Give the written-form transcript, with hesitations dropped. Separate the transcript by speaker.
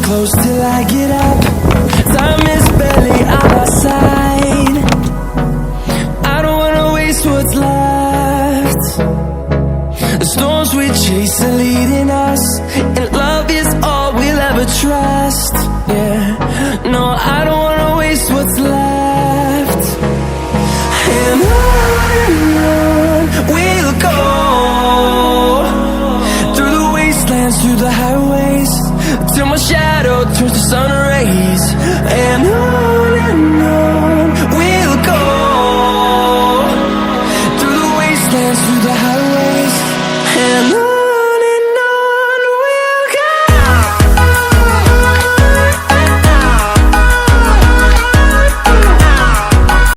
Speaker 1: close till I get up. Time is barely on our side. I don't wanna waste what's left. The storms we chase are leading us, and love is all we'll ever trust. Yeah, no, I don't wanna waste what's left. And on we'll go, through the wastelands, through the highways, till my shadow turns to sun rays. And on